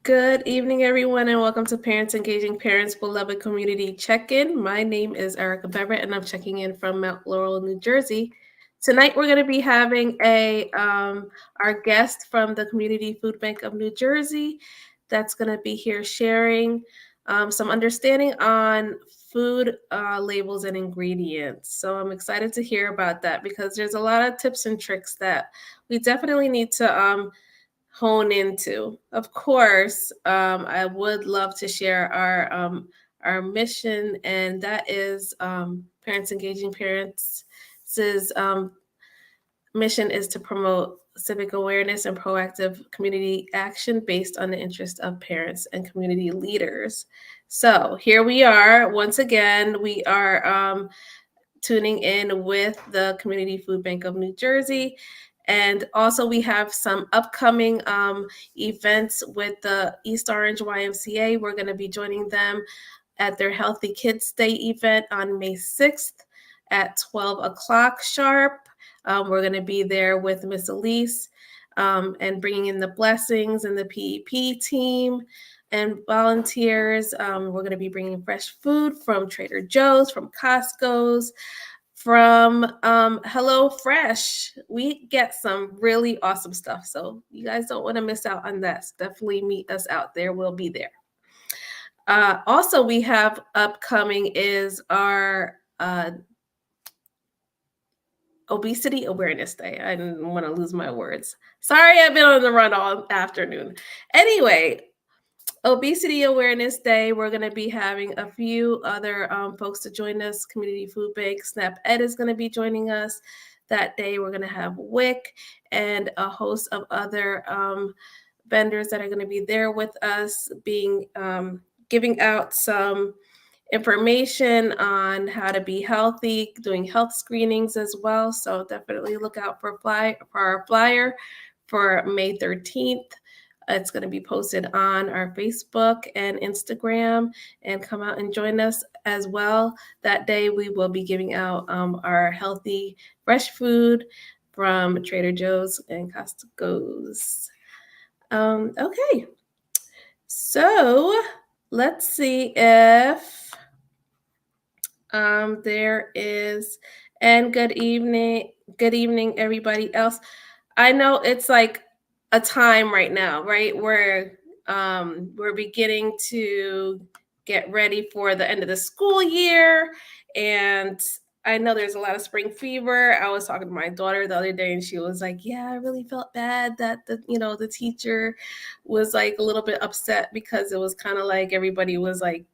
Good evening, everyone, and welcome to Parents Engaging Parents Beloved Community Check-In. My name is Erica Beverett, and I'm checking in from Mount Laurel, New Jersey. Tonight, we're going to be having our guest from the Community Food Bank of New Jersey that's going to be here sharing some understanding on food labels and ingredients. So I'm excited to hear about that because there's a lot of tips and tricks that we definitely need to hone into. Of course, I would love to share our mission, and that is Parents Engaging Parents' mission is to promote civic awareness and proactive community action based on the interest of parents and community leaders. So here we are once again. We are tuning in with the Community Food Bank of New Jersey. And also, we have some upcoming events with the East Orange YMCA. We're going to be joining them at their Healthy Kids Day event on May 6th at 12 o'clock sharp. We're going to be there with Miss Elise and bringing in the blessings and the PEP team and volunteers. We're going to be bringing fresh food from Trader Joe's, from Costco's, from Hello Fresh. We get some really awesome stuff. So you guys don't want to miss out on that. Definitely meet us out there. We'll be there. Also, we have upcoming is our Obesity Awareness Day. I didn't want to lose my words. Sorry, I've been on the run all afternoon. Anyway, Obesity Awareness Day, we're going to be having a few other folks to join us. Community Food Bank, SNAP Ed is going to be joining us that day. We're going to have WIC and a host of other vendors that are going to be there with us, giving out some information on how to be healthy, doing health screenings as well. So definitely look out for our flyer for May 13th. It's going to be posted on our Facebook and Instagram, and come out and join us as well. That day, we will be giving out our healthy, fresh food from Trader Joe's and Costco's. Okay, so let's see if there is, and good evening, everybody else. I know it's like a time right now, right? Where we're beginning to get ready for the end of the school year. And I know there's a lot of spring fever. I was talking to my daughter the other day and she was like, yeah, I really felt bad that the teacher was like a little bit upset because it was kind of like everybody was like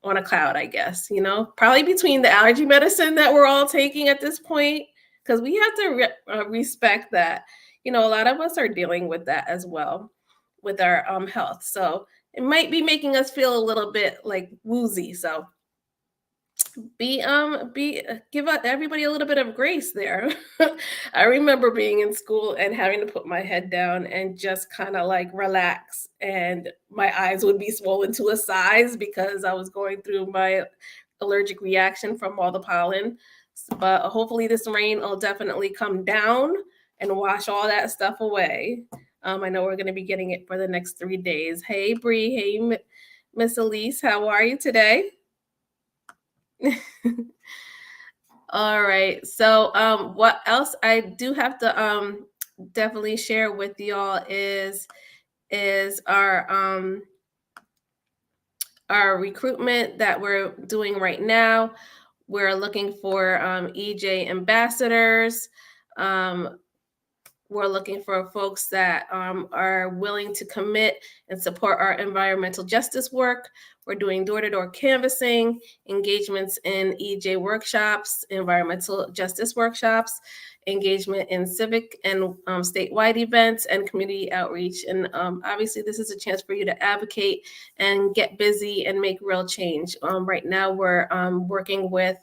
on a cloud, I guess, probably between the allergy medicine that we're all taking at this point, because we have to respect that, a lot of us are dealing with that as well with our health. So it might be making us feel a little bit like woozy. So give everybody a little bit of grace there. I remember being in school and having to put my head down and just kind of like relax, and my eyes would be swollen to a size because I was going through my allergic reaction from all the pollen. But hopefully this rain will definitely come down and wash all that stuff away. I know we're going to be getting it for the next 3 days. Hey Bree, hey Miss Elise, how are you today? All right. So what else I do have to definitely share with y'all is our recruitment that we're doing right now. We're looking for EJ ambassadors. We're looking for folks that are willing to commit and support our environmental justice work. We're doing door-to-door canvassing, engagements in EJ workshops, environmental justice workshops, engagement in civic and statewide events, and community outreach. And obviously, this is a chance for you to advocate and get busy and make real change. Right now, we're working with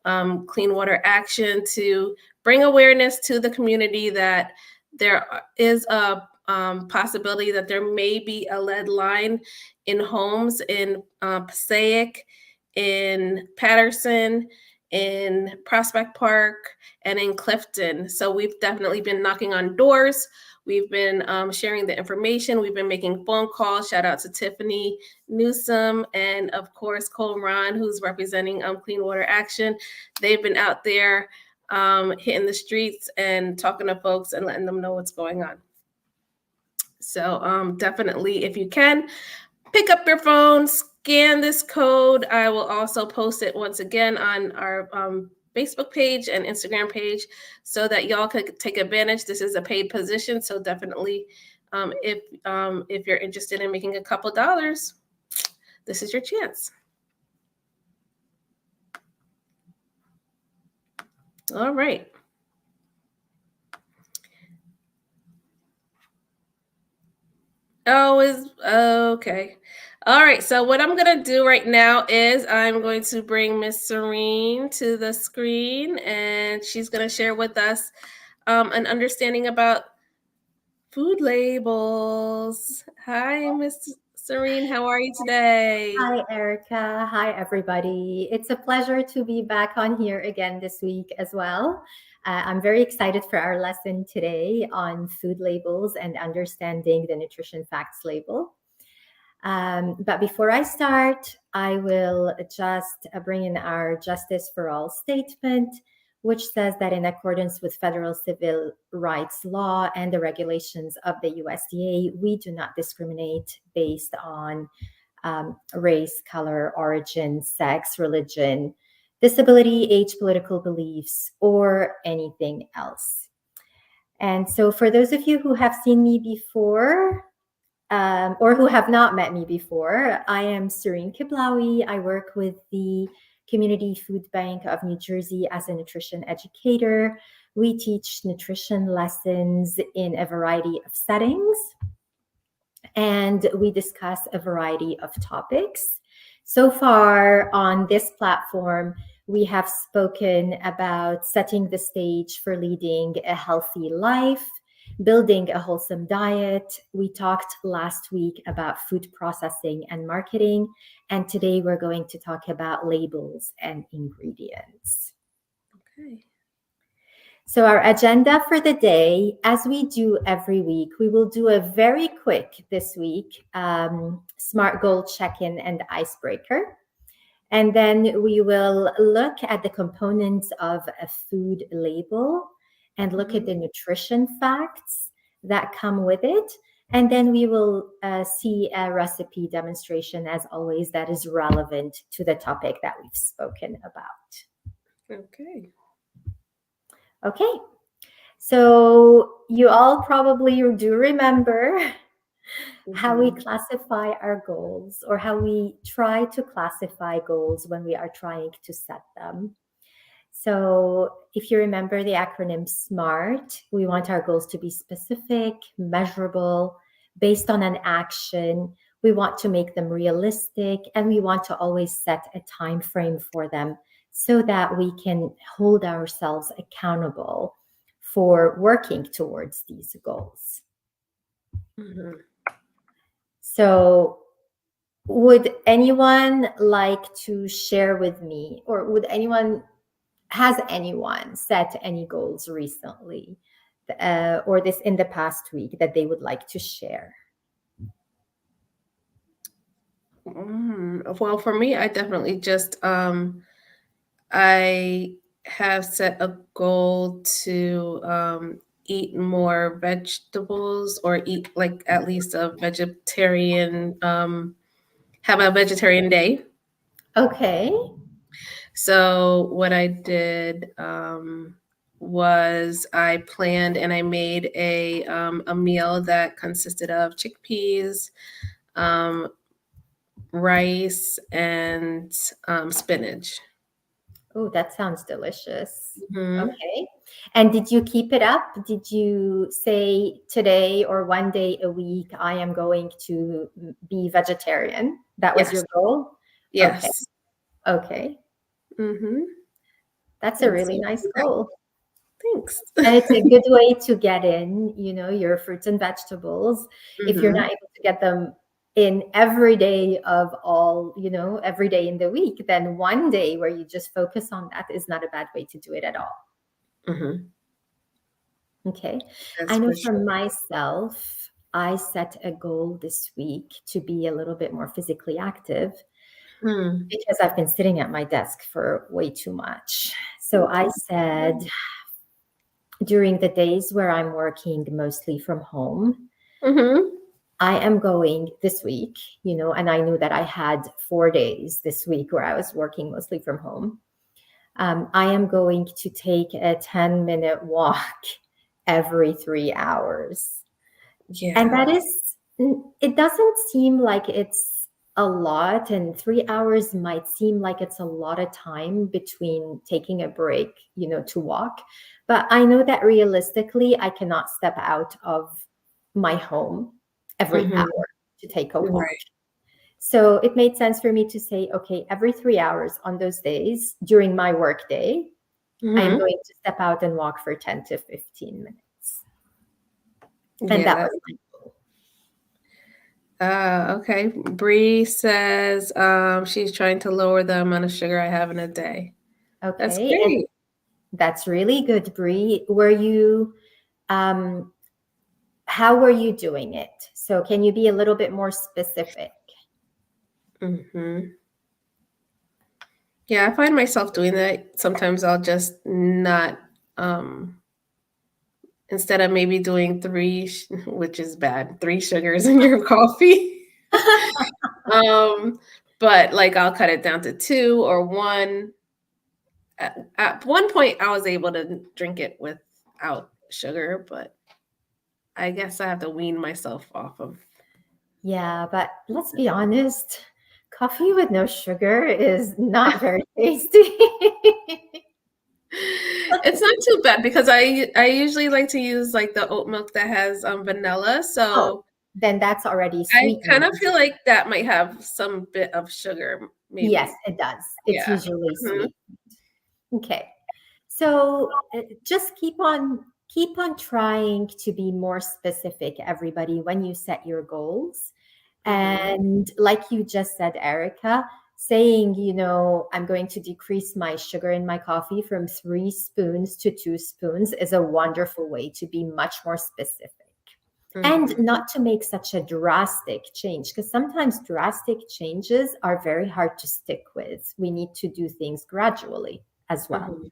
Clean Water Action to bring awareness to the community that there is a possibility that there may be a lead line in homes in Passaic, in Patterson, in Prospect Park, and in Clifton. So we've definitely been knocking on doors. We've been sharing the information. We've been making phone calls. Shout out to Tiffany Newsom and, of course, Cole Ron, who's representing Clean Water Action. They've been out there hitting the streets and talking to folks and letting them know what's going on. So definitely, if you can, pick up your phone, scan this code. I will also post it once again on our Facebook page and Instagram page so that y'all could take advantage. This is a paid position, so definitely if you're interested in making a couple dollars, this is your chance. All right. Oh, is okay. All right. So what I'm gonna do right now is I'm going to bring Miss Serene to the screen, and she's gonna share with us an understanding about food labels. Hi, Miss Serene. How are you today? Hi, Erica. Hi, everybody. It's a pleasure to be back on here again this week as well. I'm very excited for our lesson today on food labels and understanding the nutrition facts label. But before I start, I will just bring in our Justice for All statement, which says that in accordance with federal civil rights law and the regulations of the USDA, we do not discriminate based on race, color, origin, sex, religion, disability, age, political beliefs, or anything else. And so for those of you who have seen me before, or who have not met me before, I am Serene Kiblawi. I work with the Community Food Bank of New Jersey as a nutrition educator. We teach nutrition lessons in a variety of settings, and we discuss a variety of topics. So far on this platform, we have spoken about setting the stage for leading a healthy life, building a wholesome diet. We talked last week about food processing and marketing, and today we're going to talk about labels and ingredients. Okay. So our agenda for the day, as we do every week, we will do a very quick this week SMART goal check-in and icebreaker. And then we will look at the components of a food label and look at the nutrition facts that come with it. And then we will see a recipe demonstration, as always, that is relevant to the topic that we've spoken about. Okay. Okay. So you all probably do remember how we classify our goals, or how we try to classify goals when we are trying to set them. So if you remember the acronym SMART, we want our goals to be specific, measurable, based on an action. We want to make them realistic, and we want to always set a time frame for them so that we can hold ourselves accountable for working towards these goals. So would anyone like to share with me, or has anyone set any goals recently or this in the past week that they would like to share? Well, for me, I definitely just I have set a goal to eat more vegetables, or eat like at least a vegetarian, have a vegetarian day. Okay. So what I did was I planned and I made a meal that consisted of chickpeas, rice, and spinach. Oh, that sounds delicious. Okay. And did you keep it up? Did you say today or one day a week, I am going to be vegetarian? That was your goal? Yes. Okay. That's a really nice goal. Thanks. And it's a good way to get in, your fruits and vegetables. If you're not able to get them in every day of all, every day in the week, then one day where you just focus on that is not a bad way to do it at all. Mm-hmm. Okay. That's I know for for sure. myself, I set a goal this week to be a little bit more physically active Hmm. because I've been sitting at my desk for way too much. So I said during the days where I'm working mostly from home, Mm-hmm. I am going this week, and I knew that I had 4 days this week where I was working mostly from home. I am going to take a 10-minute walk every 3 hours. And Yeah. that is, it doesn't seem like it's a lot, and 3 hours might seem like it's a lot of time between taking a break, to walk. But I know that realistically, I cannot step out of my home every Mm-hmm. hour to take a walk. Right. So it made sense for me to say, okay, every 3 hours on those days during my work day, I am Mm-hmm. going to step out and walk for 10 to 15 minutes. And Yeah, that that was my goal. okay. Bree says she's trying to lower the amount of sugar I have in a day. That's Okay. And great. that's really good, Bree. Um, how were you doing it? So can you be a little bit more specific? Mm-hmm. Yeah, I find myself doing that. Sometimes I'll just not instead of maybe doing which is bad, three sugars in your coffee. um, but like I'll cut it down to two or one. At one point, I was able to drink it without sugar, but I guess I have to wean myself off of. Yeah, but let's be honest, coffee with no sugar is not very tasty. It's not too bad because I usually like to use like the oat milk that has vanilla, Oh, so then that's already I kind sweetened. of feel like that might have some bit of sugar, Yes, maybe. it does. It's Yeah. usually Mhm. sweet. Okay. So just keep on trying to be more specific, everybody, when you set your goals. Mhm. And like you just said, Erica, saying, I'm going to decrease my sugar in my coffee from 3 spoons to 2 spoons is a wonderful way to be much more specific. And Mhm. not to make such a drastic change, because sometimes drastic changes are very hard to stick with. We need to do things gradually as well. Mhm.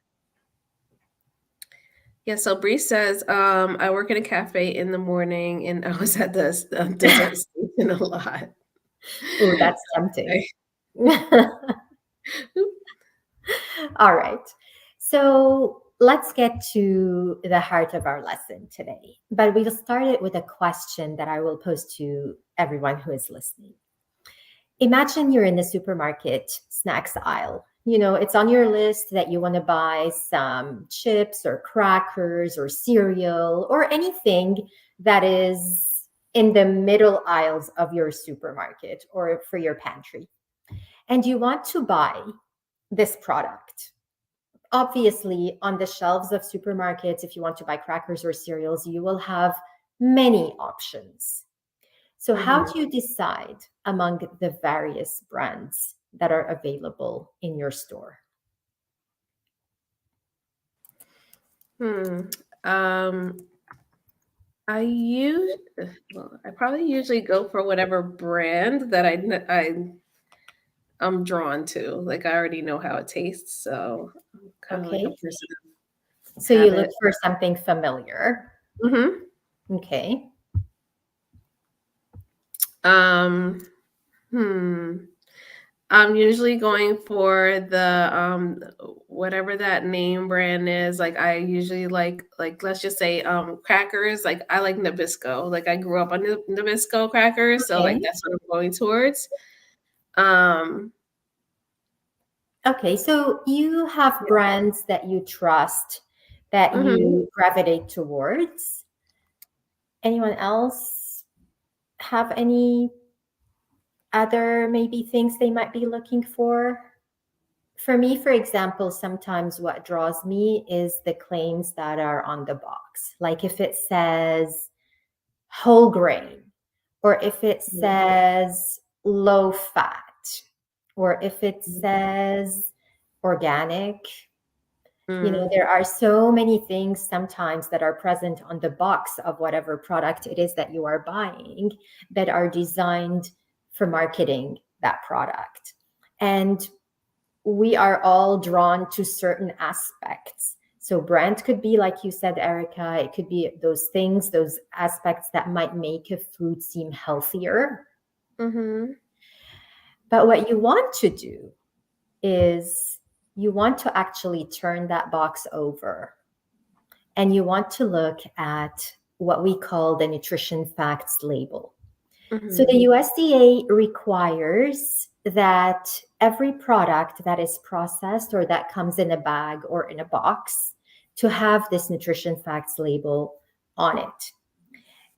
Yeah, so Bree says, I work in a cafe in the morning and I was at the dessert station a lot. Oh, that's tempting. Okay. All right. So let's get to the heart of our lesson today. But we'll start it with a question that I will pose to everyone who is listening. Imagine you're in the supermarket snacks aisle. It's on your list that you want to buy some chips or crackers or cereal or anything that is in the middle aisles of your supermarket or for your pantry. And you want to buy this product. Obviously, on the shelves of supermarkets, if you want to buy crackers or cereals, you will have many options. So, how Mhm. do you decide among the various brands that are available in your store? Hmm. Um, I probably usually go for whatever brand that I'm drawn to. Like I already know how it tastes, so I'm kind of like a Okay. person of So, you look habit. for something familiar. Hmm. Okay. Um, hmm. I'm usually going for the whatever that name brand is. Like I usually like let's just say crackers. Like I like Nabisco. Like I grew up on Nabisco crackers, so like Okay. that's what I'm going towards. Um Okay. So, you have brands that you trust, that mhm. you gravitate towards. Anyone else have any other maybe things they might be looking for? For me, for example, sometimes what draws me is the claims that are on the box. Like if it says whole grain or if it says low fat, or if it says organic. There are so many things sometimes that are present on the box of whatever product it is that you are buying that are designed for marketing that product. And we are all drawn to certain aspects. So brand could be, like you said, Erica, it could be those things, those aspects that might make a food seem healthier. But what you want to do is you want to actually turn that box over, and you want to look at what we call the nutrition facts label. So the USDA requires that every product that is processed or that comes in a bag or in a box to have this nutrition facts label on it.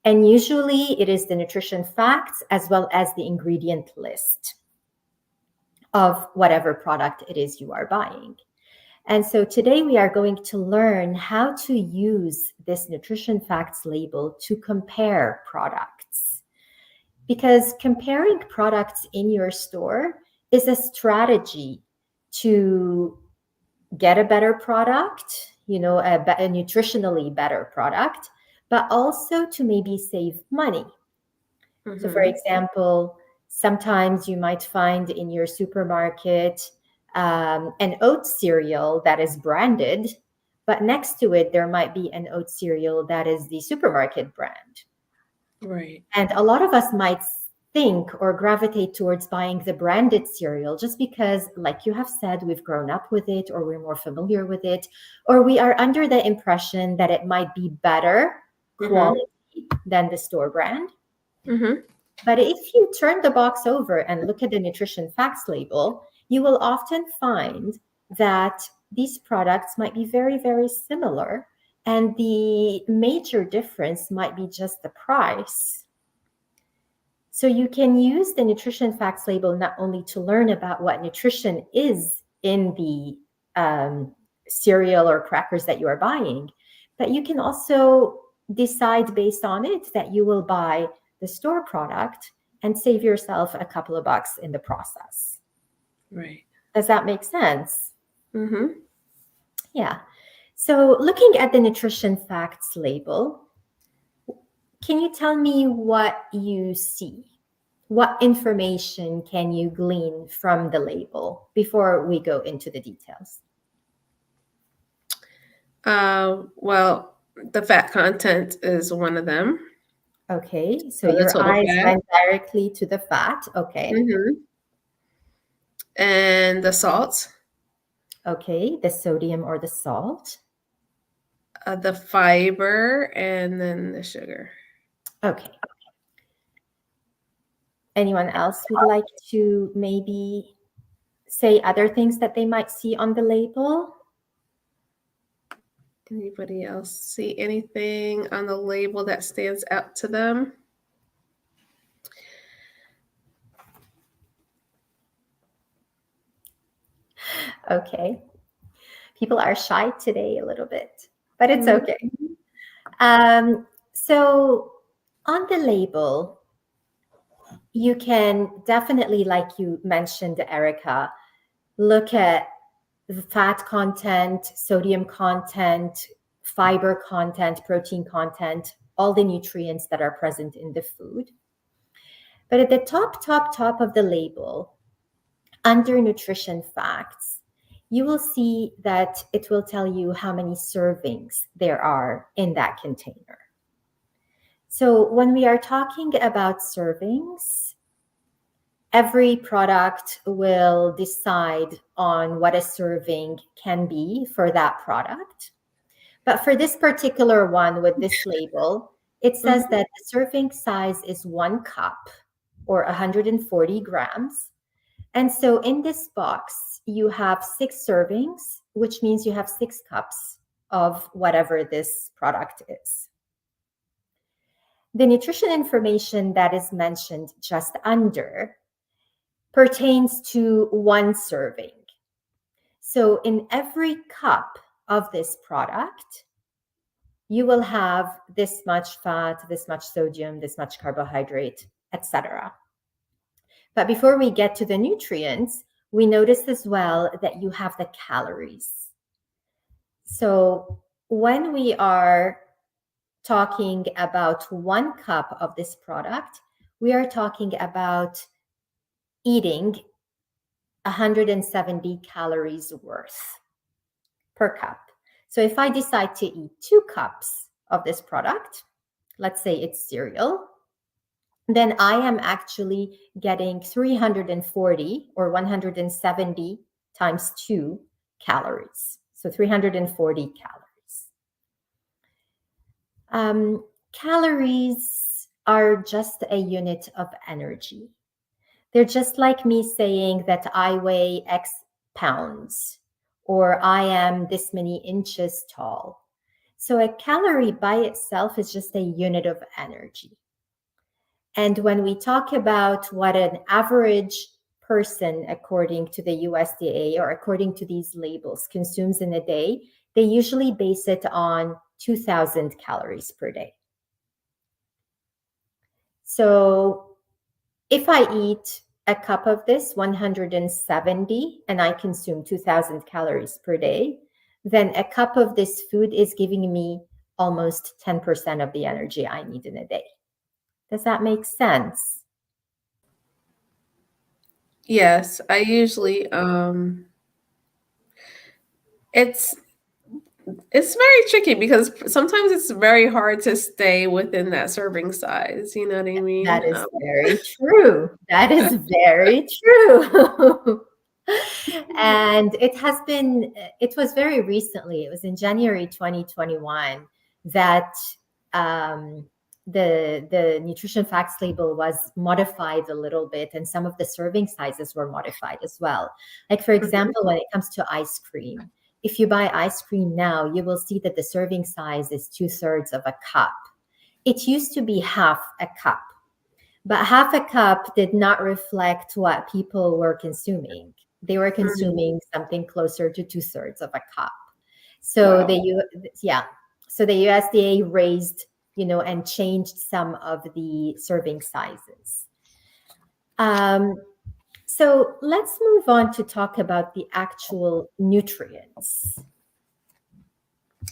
And usually it is the nutrition facts as well as the ingredient list of whatever product it is you are buying. And so today we are going to learn how to use this nutrition facts label to compare products. Because comparing products in your store is a strategy to get a better product, a nutritionally better product, but also to maybe save money. So for example, sometimes you might find in your supermarket an oat cereal that is branded, but next to it, there might be an oat cereal that is the supermarket brand. Right. And a lot of us might think or gravitate towards buying the branded cereal just because, like you have said, we've grown up with it, or we're more familiar with it, or we are under the impression that it might be better quality than the store brand. But if you turn the box over and look at the nutrition facts label, you will often find that these products might be very, very similar. And the major difference might be just the price. So you can use the nutrition facts label not only to learn about what nutrition is in the cereal or crackers that you are buying, but you can also decide based on it that you will buy the store product and save yourself a couple of bucks in the process. Right. Does that make sense? Yeah. So looking at the nutrition facts label, can you tell me what you see? What information can you glean from the label before we go into the details? Well, the fat content is one of them. Okay, so your eyes went directly to the fat. Okay. And the salt. Okay, the sodium or the salt. The fiber, and then the sugar. Okay. Anyone else would like to maybe say other things that they might see on the label? Anybody else see anything on the label that stands out to them? Okay. People are shy today a little bit, but it's okay. So on the label, you can definitely, like you mentioned, Erica, look at the fat content, sodium content, fiber content, protein content, all the nutrients that are present in the food. But at the top of the label, under nutrition facts, you will see that it will tell you how many servings there are in that container. So when we are talking about servings, every product will decide on what a serving can be for that product. But for this particular one with this label, it says that the serving size is 1 cup or 140 grams. And so in this box, you have 6 servings, which means you have 6 cups of whatever this product is. The nutrition information that is mentioned just under pertains to 1 serving. So in every cup of this product, you will have this much fat, this much sodium, this much carbohydrate, etc. But before we get to the nutrients, we notice as well that you have the calories. So when we are talking about 1 cup of this product, we are talking about eating 170 calories worth per cup. So if I decide to eat 2 cups of this product, let's say it's cereal, then I am actually getting 340 or 170 times 2 calories. So 340 calories. Calories are just a unit of energy. They're just like me saying that I weigh X pounds or I am this many inches tall. So a calorie by itself is just a unit of energy. And when we talk about what an average person, according to the USDA or according to these labels, consumes in a day, they usually base it on 2,000 calories per day. So if I eat a cup of this, 170, and I consume 2,000 calories per day, then a cup of this food is giving me almost 10% of the energy I need in a day. Does that make sense? Yes, I usually it's it's very tricky because sometimes it's very hard to stay within that serving size, you know what I mean? That is very true. That is very true. And it was very recently, it was in January 2021 that the nutrition facts label was modified a little bit and some of the serving sizes were modified as well. Like for example, when it comes to ice cream, if you buy ice cream now, you will see that the serving size is 2/3 of a cup. It used to be half a cup, but half a cup did not reflect what people were consuming. They were consuming something closer to 2/3 of a cup. So Wow. so the USDA raised, and changed some of the serving sizes. So let's move on to talk about the actual nutrients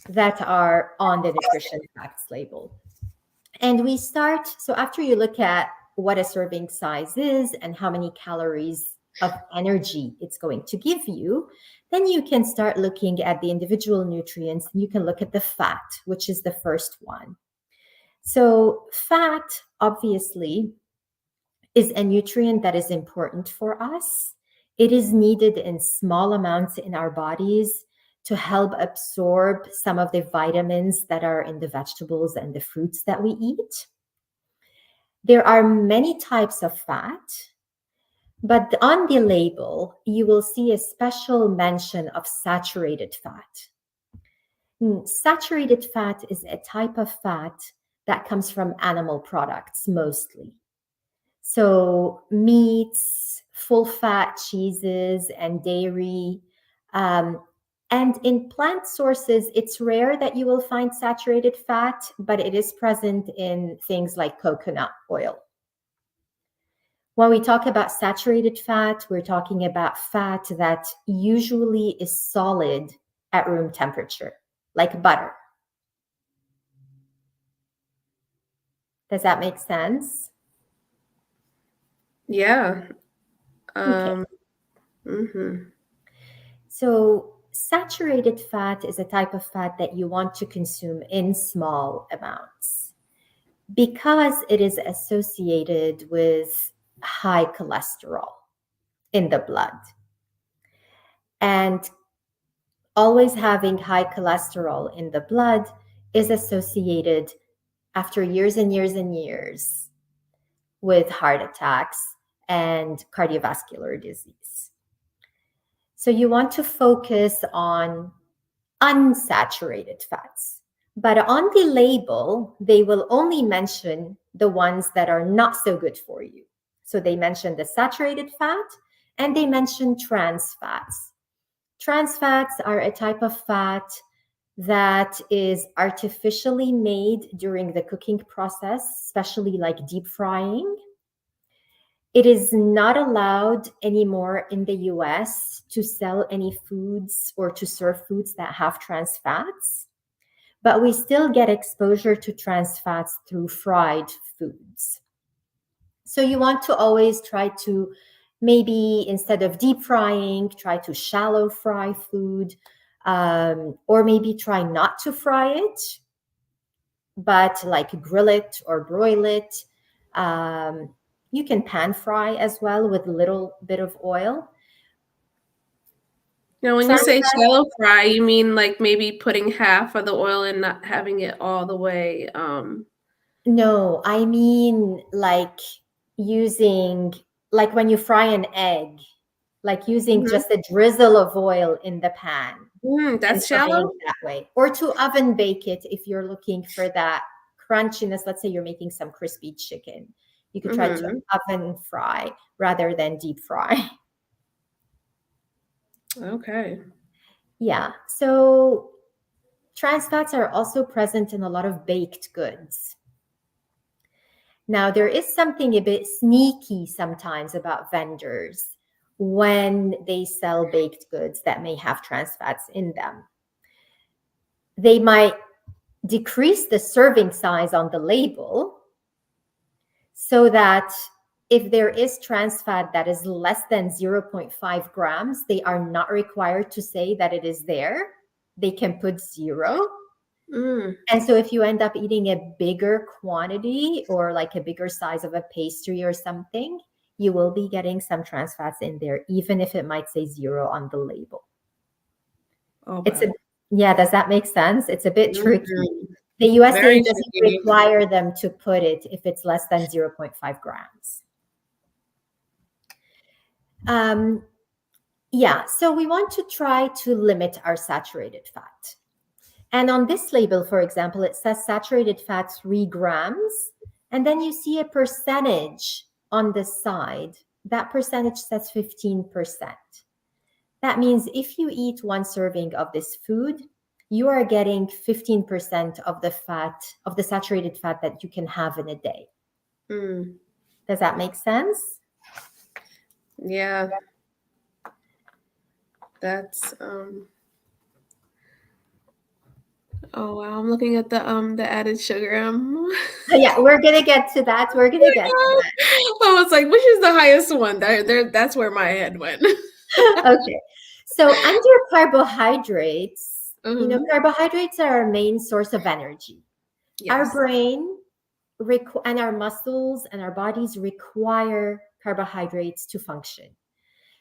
that are on the nutrition facts label. And we start, so after you look at what a serving size is and how many calories of energy it's going to give you, then you can start looking at the individual nutrients and you can look at the fat, which is the first one. So fat, obviously, is a nutrient that is important for us. It is needed in small amounts in our bodies to help absorb some of the vitamins that are in the vegetables and the fruits that we eat. There are many types of fat, but on the label, you will see a special mention of saturated fat. Saturated fat is a type of fat that comes from animal products mostly. So meats, full fat cheeses, and dairy. And in plant sources, it's rare that you will find saturated fat, but it is present in things like coconut oil. When we talk about saturated fat, we're talking about fat that usually is solid at room temperature, like butter. Does that make sense? Yeah. Okay. So saturated fat is a type of fat that you want to consume in small amounts because it is associated with high cholesterol in the blood. And always having high cholesterol in the blood is associated, after years and years and years, with heart attacks and cardiovascular disease. So you want to focus on unsaturated fats. But on the label, they will only mention the ones that are not so good for you. So they mention the saturated fat and they mention trans fats. Trans fats are a type of fat that is artificially made during the cooking process, especially like deep frying. It is not allowed anymore in the US to sell any foods or to serve foods that have trans fats, but we still get exposure to trans fats through fried foods. So you want to always try to, maybe instead of deep frying, try to shallow fry food, or maybe try not to fry it, but like grill it or broil it. You can pan fry as well with a little bit of oil. Now, when you say shallow fry, you mean like maybe putting half of the oil and not having it all the way. No, I mean like using, like when you fry an egg, like using just a drizzle of oil in the pan and That's frying shallow. that way. Or to oven bake it if you're looking for that crunchiness. Let's say you're making some crispy chicken. You could try to oven fry rather than deep fry. Okay. Yeah. So trans fats are also present in a lot of baked goods. Now, there is something a bit sneaky sometimes about vendors when they sell baked goods that may have trans fats in them. They might decrease the serving size on the label so that if there is trans fat that is less than 0.5 grams, they are not required to say that it is there. They can put 0. And so if you end up eating a bigger quantity or like a bigger size of a pastry or something, you will be getting some trans fats in there, even if it might say 0 on the label. Oh, yeah, does that make sense? It's a bit tricky. The USA doesn't require them to put it if it's less than 0.5 grams. Yeah, so we want to try to limit our saturated fat. And on this label, for example, it says saturated fat 3 grams. And then you see a percentage on the side. That percentage says 15%. That means if you eat 1 serving of this food, you are getting 15% of the fat, of the saturated fat that you can have in a day. Does that make sense? Yeah. That's oh wow, I'm looking at the added sugar. Yeah, we're gonna get to that. We're gonna get to that. I was like, which is the highest one? That's where my head went. Okay. So under carbohydrates, carbohydrates are our main source of energy. Yes. Our brain and our muscles and our bodies require carbohydrates to function.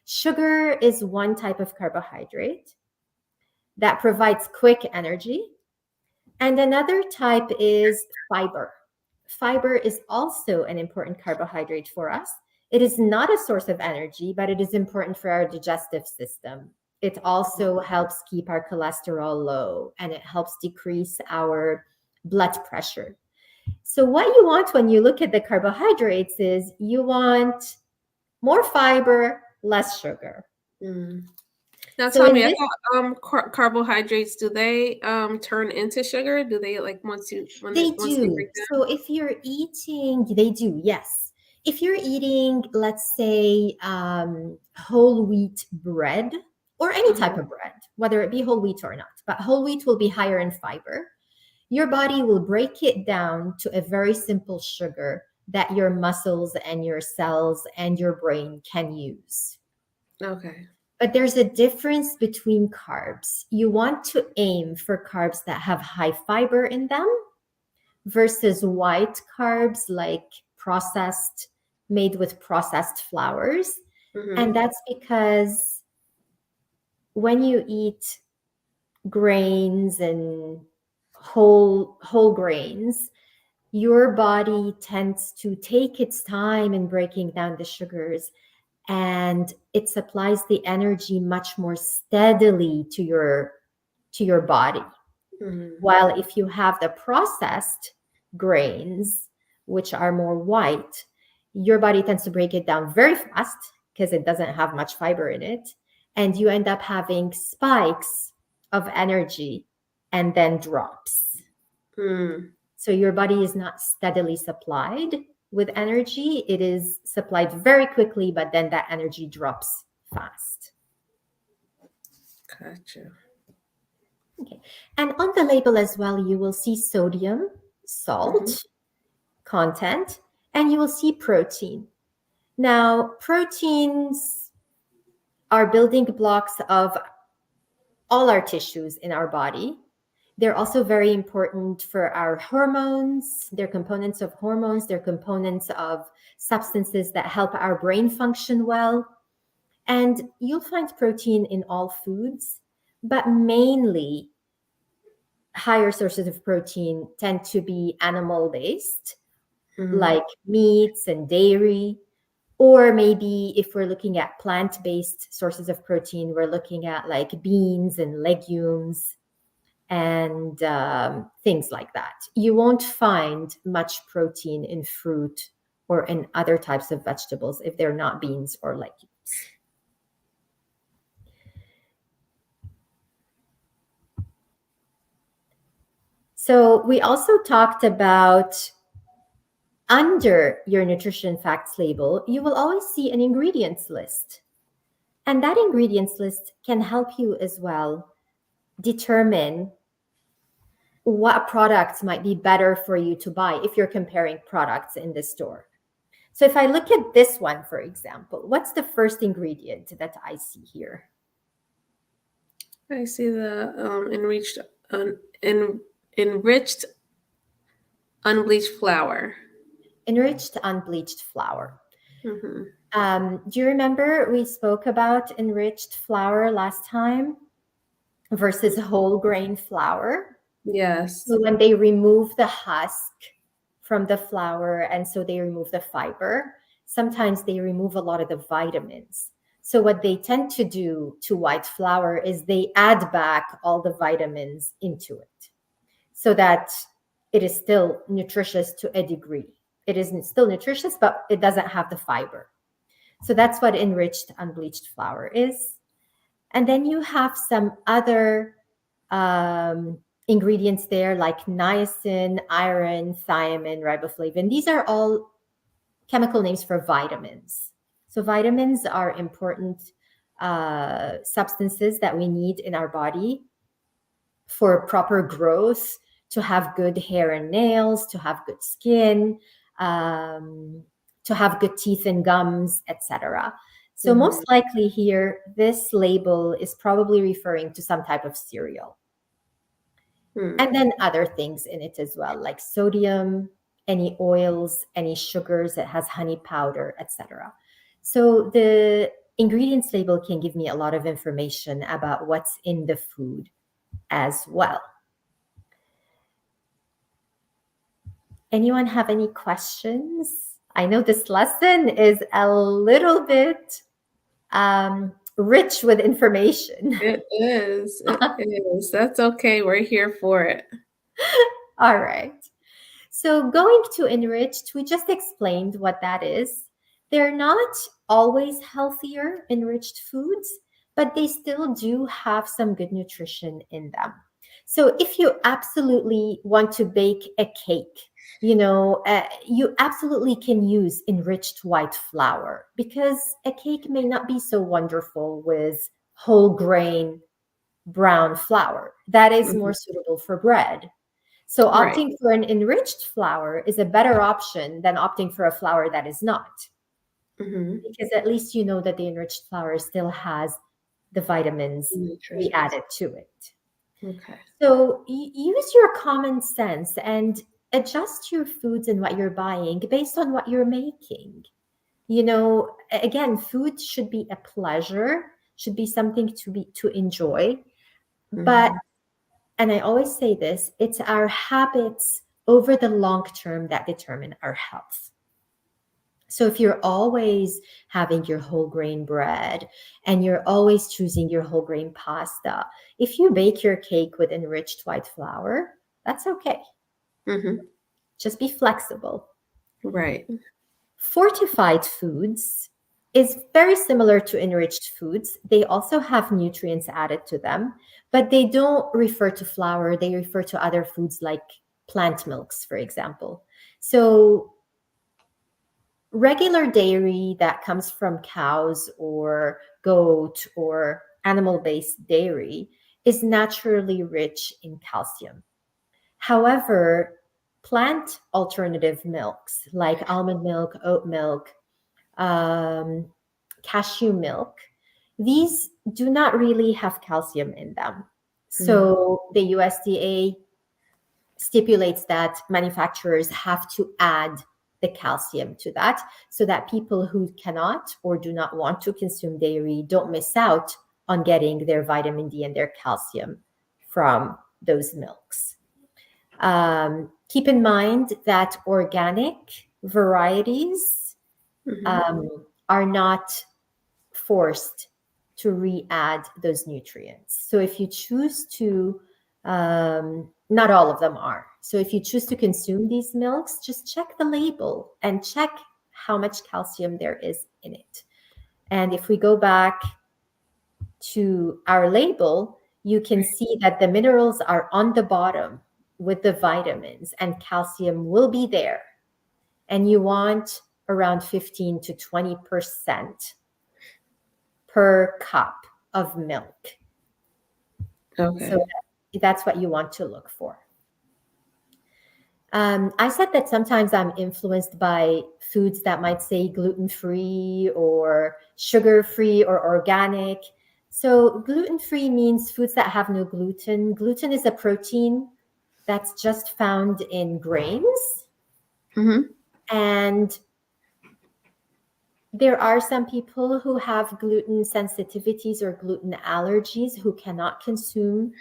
Sugar is one type of carbohydrate that provides quick energy. And another type is fiber. Fiber is also an important carbohydrate for us. It is not a source of energy, but it is important for our digestive system. It also helps keep our cholesterol low, and it helps decrease our blood pressure. So what you want when you look at the carbohydrates is you want more fiber, less sugar. Now tell me, I thought carbohydrates, do they turn into sugar? Do they like once they do. So if you're eating, they do, yes. If you're eating, let's say, whole wheat bread or any type of bread, whether it be whole wheat or not, but whole wheat will be higher in fiber. Your body will break it down to a very simple sugar that your muscles and your cells and your brain can use. Okay. But there's a difference between carbs. You want to aim for carbs that have high fiber in them versus white carbs like processed, made with processed flours. And that's because when you eat grains and whole grains, your body tends to take its time in breaking down the sugars, and it supplies the energy much more steadily to your body. While if you have the processed grains, which are more white, your body tends to break it down very fast because it doesn't have much fiber in it, and you end up having spikes of energy and then drops. So your body is not steadily supplied with energy. It is supplied very quickly, but then that energy drops fast. Gotcha. Okay. And on the label as well, you will see sodium, salt content, and you will see protein. Now, proteins are building blocks of all our tissues in our body. They're also very important for our hormones. They're components of hormones. They're components of substances that help our brain function well. And you'll find protein in all foods, but mainly higher sources of protein tend to be animal-based, like meats and dairy. Or maybe if we're looking at plant-based sources of protein, we're looking at like beans and legumes and things like that. You won't find much protein in fruit or in other types of vegetables if they're not beans or legumes. So we also talked about under your nutrition facts label, you will always see an ingredients list. And that ingredients list can help you as well determine what products might be better for you to buy if you're comparing products in the store. So if I look at this one, for example, what's the first ingredient that I see here? I see the enriched unbleached flour. Enriched unbleached flour. Do you remember we spoke about enriched flour last time versus whole grain flour? Yes. So when they remove the husk from the flour, and so they remove the fiber, sometimes they remove a lot of the vitamins. So what they tend to do to white flour is they add back all the vitamins into it so that it is still nutritious to a degree. It isn't still nutritious, but it doesn't have the fiber. So that's what enriched unbleached flour is. And then you have some other ingredients there like niacin, iron, thiamine, riboflavin. These are all chemical names for vitamins. So vitamins are important substances that we need in our body for proper growth, to have good hair and nails, to have good skin, to have good teeth and gums, etc. So most likely here, this label is probably referring to some type of cereal. And then other things in it as well, like sodium, any oils, any sugars, it has honey powder, etc. So the ingredients label can give me a lot of information about what's in the food as well. Anyone have any questions? I know this lesson is a little bit rich with information. It is. It is. That's okay. We're here for it. All right. So going to enriched, we just explained what that is. They're not always healthier enriched foods, but they still do have some good nutrition in them. So if you absolutely want to bake a cake, you absolutely can use enriched white flour because a cake may not be so wonderful with whole grain brown flour. That is more suitable for bread. So opting for an enriched flour is a better option than opting for a flour that is not. Because at least you know that the enriched flour still has the vitamins we added to it. Okay. So use your common sense and adjust your foods and what you're buying based on what you're making. Again, food should be a pleasure, should be something to enjoy. But, and I always say this, it's our habits over the long term that determine our health. So if you're always having your whole grain bread and you're always choosing your whole grain pasta, if you bake your cake with enriched white flour, that's okay. Just be flexible. Right. Fortified foods is very similar to enriched foods. They also have nutrients added to them, but they don't refer to flour. They refer to other foods like plant milks, for example. So regular dairy that comes from cows or goat or animal-based dairy is naturally rich in calcium. However, plant alternative milks like almond milk, oat milk, um, cashew milk, these do not really have calcium in them. Mm. So the USDA stipulates that manufacturers have to add the calcium to that so that people who cannot or do not want to consume dairy don't miss out on getting their vitamin D and their calcium from those milks. Keep in mind that organic varieties are not forced to re-add those nutrients. So if you choose to, not all of them are. So if you choose to consume these milks, just check the label and check how much calcium there is in it. And if we go back to our label, you can see that the minerals are on the bottom with the vitamins, and calcium will be there. And you want around 15 to 20% per cup of milk. Okay. So that's what you want to look for. I said that sometimes I'm influenced by foods that might say gluten-free or sugar-free or organic. So gluten-free means foods that have no gluten. Gluten is a protein that's just found in grains. Mm-hmm. And there are some people who have gluten sensitivities or gluten allergies who cannot consume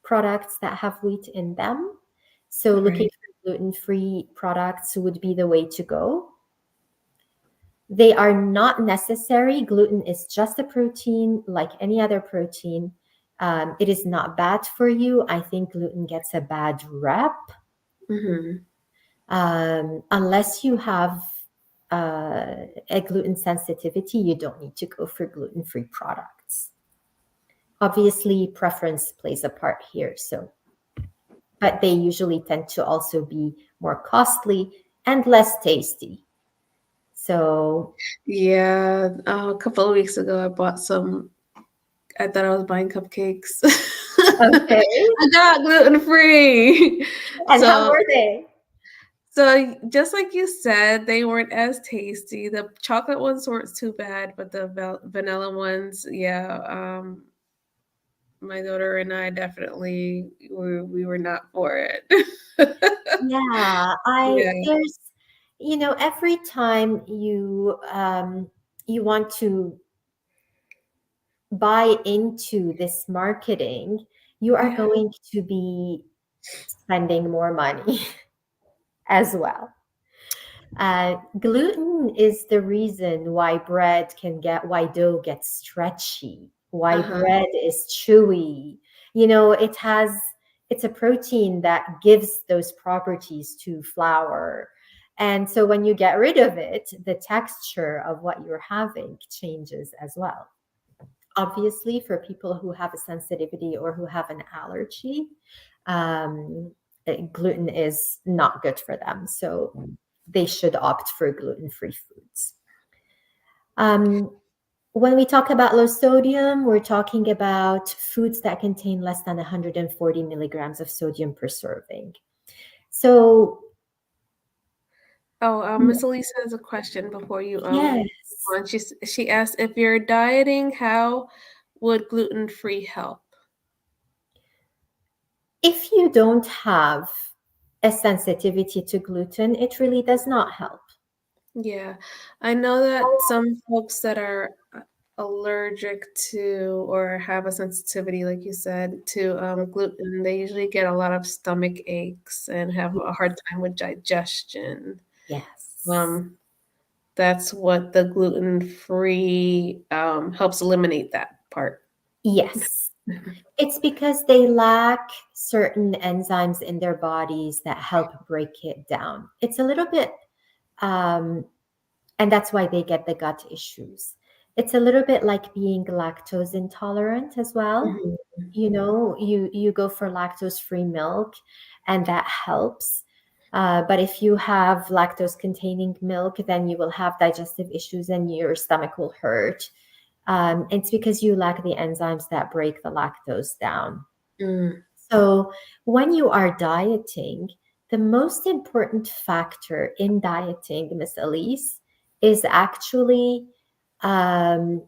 products that have wheat in them. So looking Right. for gluten-free products would be the way to go. They are not necessary. Gluten is just a protein like any other protein. It is not bad for you. I think gluten gets a bad rep. Mm-hmm. Unless you have a gluten sensitivity, you don't need to go for gluten-free products. Obviously, preference plays a part here. So, but they usually tend to also be more costly and less tasty. So, Yeah. A couple of weeks ago, I bought some. I thought I was buying cupcakes. okay. I got gluten free. And how So were they? So just like you said, they weren't as tasty. The chocolate ones weren't too bad, but the vanilla ones, yeah. My daughter and I definitely we were not for it. Yeah, Yeah. there's, every time you want to buy into this marketing, you are Yeah. going to be spending more money as well. Gluten is the reason why dough gets stretchy, why Uh-huh. bread is chewy. It's a protein that gives those properties to flour. And so when you get rid of it, the texture of what you're having changes as well. Obviously, for people who have a sensitivity or who have an allergy, um, gluten is not good for them. So they should opt for gluten-free foods. Um, when we talk about low sodium, we're talking about foods that contain less than 140 milligrams of sodium per serving. So, Oh, Miss Elisa has a question before you yes, on. She asked, if you're dieting, how would gluten free help? if you don't have a sensitivity to gluten, it really does not help. Yeah, I know that some folks that are allergic to or have a sensitivity, like you said, to gluten, they usually get a lot of stomach aches and have a hard time with digestion. Yes. Um, that's what the gluten-free helps eliminate that part. Yes. It's because they lack certain enzymes in their bodies that help break it down. It's a little bit um, And that's why they get the gut issues. It's a little bit like being lactose intolerant as well. Mhm. You go for lactose free milk, and that helps. But if you have lactose containing milk, then you will have digestive issues and your stomach will hurt. It's because you lack the enzymes that break the lactose down. Mm. So when you are dieting, the most important factor in dieting, Miss Elise, is actually um,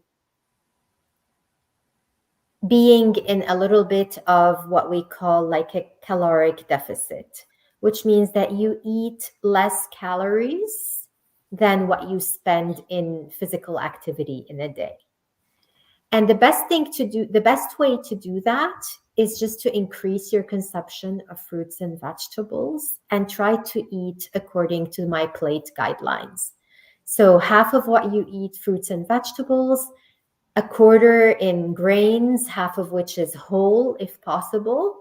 being in a little bit of what we call like a caloric deficit, which means that you eat less calories than what you spend in physical activity in a day. And the best way to do that is just to increase your consumption of fruits and vegetables and try to eat according to my plate guidelines. So half of what you eat, fruits and vegetables, a quarter in grains, half of which is whole if possible,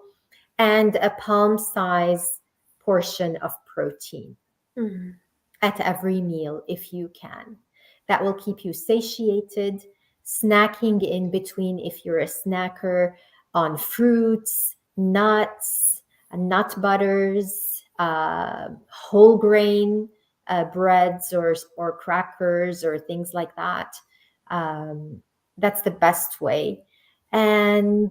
and a palm size portion of protein Mm. at every meal if you can. That will keep you satiated. Snacking in between if you're a snacker on fruits, nuts, nut butters, whole grain breads or crackers or things like that. Um, that's the best way. And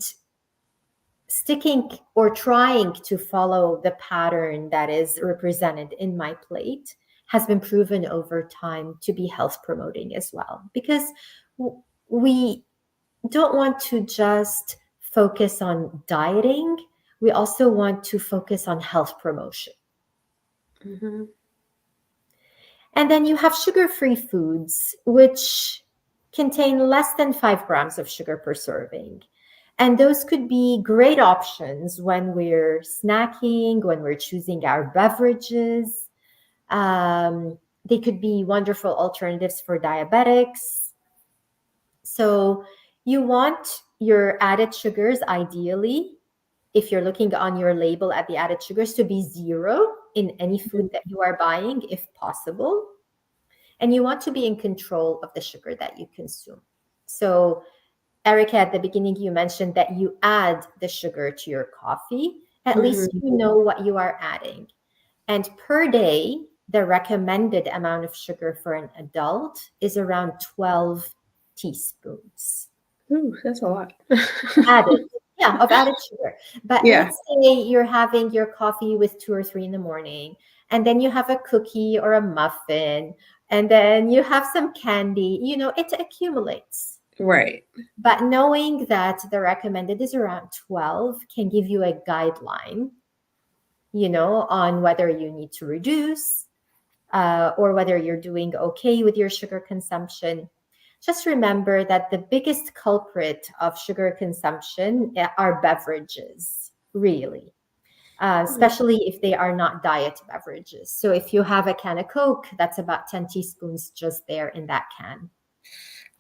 sticking or trying to follow the pattern that is represented in my plate has been proven over time to be health promoting as well, because we don't want to just focus on dieting, we also want to focus on health promotion. Mhm. And then you have sugar-free foods, which contain less than 5 grams of sugar per serving. And those could be great options when we're snacking, when we're choosing our beverages. They could be wonderful alternatives for diabetics. So you want your added sugars, ideally, if you're looking on your label at the added sugars, to be zero in any food that you are buying, if possible. And you want to be in control of the sugar that you consume. So Erica, at the beginning, you mentioned that you add the sugar to your coffee. At least Mhm. you know what you are adding. And per day, the recommended amount of sugar for an adult is around 12 teaspoons Ooh, that's a lot. added. Yeah, of added sugar. But Yeah. let's say you're having your coffee with 2 or 3 in the morning, and then you have a cookie or a muffin, and then you have some candy, it accumulates. Right. But knowing that the recommended is around 12 can give you a guideline, on whether you need to reduce or whether you're doing okay with your sugar consumption. Just remember that the biggest culprit of sugar consumption are beverages, really, especially if they are not diet beverages. So if you have a can of Coke, that's about 10 teaspoons just there in that can.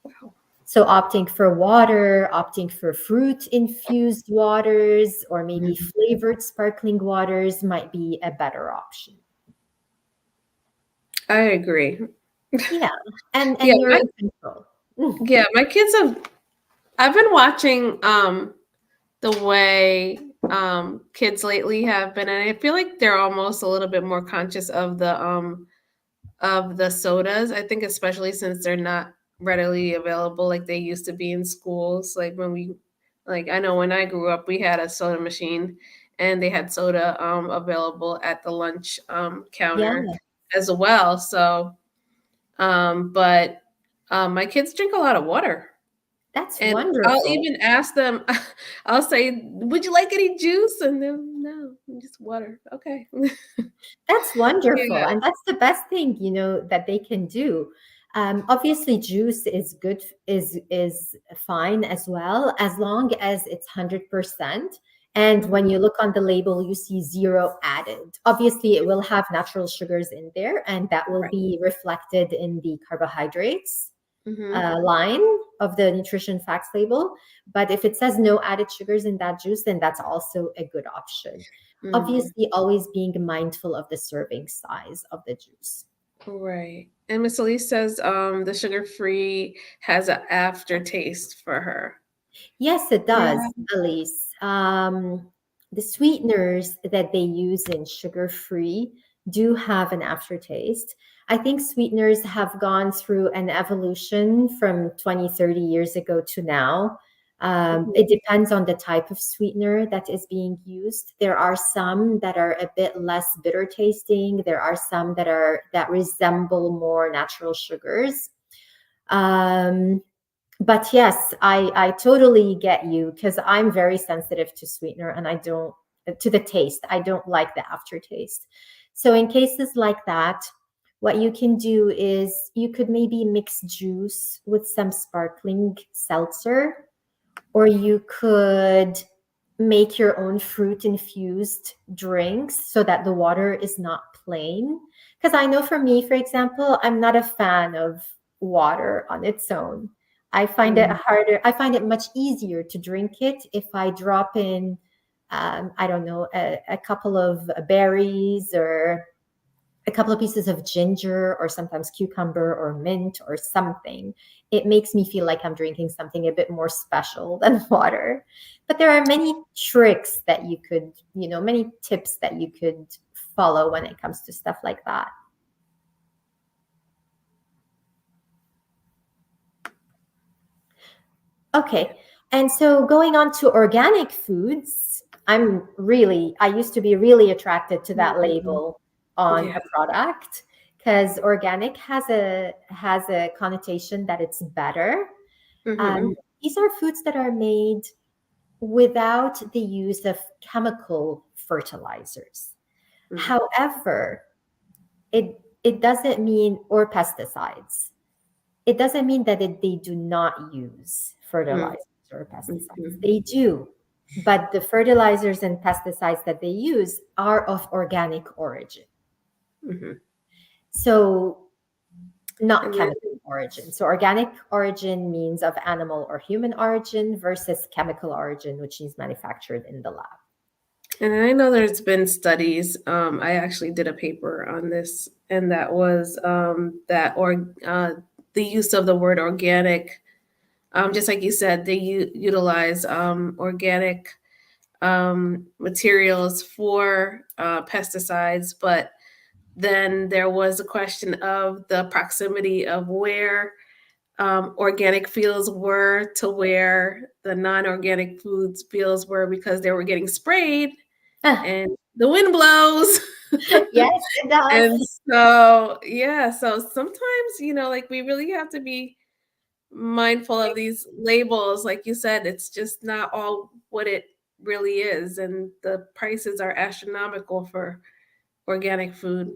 Wow. So opting for water, opting for fruit infused waters, or maybe Mhm. flavored sparkling waters might be a better option. I agree. Yeah. And Yeah, you're in control. Mm. my kids have I've been watching the way kids lately have been, and I feel like they're almost a little bit more conscious of the sodas. I think especially since they're not readily available like they used to be in schools. Like I know when I grew up, we had a soda machine, and they had soda available at the lunch Yeah, counter as well. So, but my kids drink a lot of water. that's And I'll wonderful. even ask them, I'll say, "Would you like any juice?" And then, "No, just water." Okay. That's wonderful. Yeah. And that's the best thing, that they can do. Obviously, juice is good, is fine as well, as long as it's 100%. And when Mhm. you look on the label, you see zero added. Obviously, it will have natural sugars in there, and that will Right. be reflected in the carbohydrates Mhm. line of the nutrition facts label. But if it says no added sugars in that juice, then that's also a good option. Mhm. Obviously, always being mindful of the serving size of the juice. Right. And Miss Elise says the sugar free has an aftertaste for her. Yes, it does, Yeah. Elise. The sweeteners that they use in sugar-free do have an aftertaste. I think sweeteners have gone through an evolution from 20, 30 years ago to now. Mhm. It depends on the type of sweetener that is being used. There are some that are a bit less bitter tasting. There are some that resemble more natural sugars. Um, but yes, I totally get you because I'm very sensitive to sweetener and I don't to the taste. I don't like the aftertaste. So in cases like that, what you can do is you could maybe mix juice with some sparkling seltzer, or you could make your own fruit infused drinks so that the water is not plain. Because I know for me, for example, I'm not a fan of water on its own. I find it Mhm. harder, I find it much easier to drink it if I drop in, I don't know, a couple of berries or a couple of pieces of ginger or sometimes cucumber or mint or something. It makes me feel like I'm drinking something a bit more special than water. But there are many tricks that you could, many tips that you could follow when it comes to stuff like that. Okay. And so going on to organic foods, I used to be really attracted to that Mhm. label on Yeah. a product because organic has a connotation that it's better. Mhm. These are foods that are made without the use of chemical fertilizers. Mhm. However, it doesn't mean or pesticides. It doesn't mean that they do not use Mhm. fertilizers or pesticides. Mhm. They do, but the fertilizers and pesticides that they use are of organic origin. Mhm. So, not And then chemical origin. So, organic origin means of animal or human origin versus chemical origin, which is manufactured in the lab. And I know there's been studies. I actually did a paper on this, and that was the use of the word organic. Just like you said, they utilize organic materials for pesticides, but then there was a question of the proximity of where organic fields were to where the non-organic foods fields were because they were getting sprayed Ah, and the wind blows. yes, it does. And so, yeah, so sometimes, like we really have to be mindful of these labels. Like you said, it's just not all what it really is. And the prices are astronomical for organic food.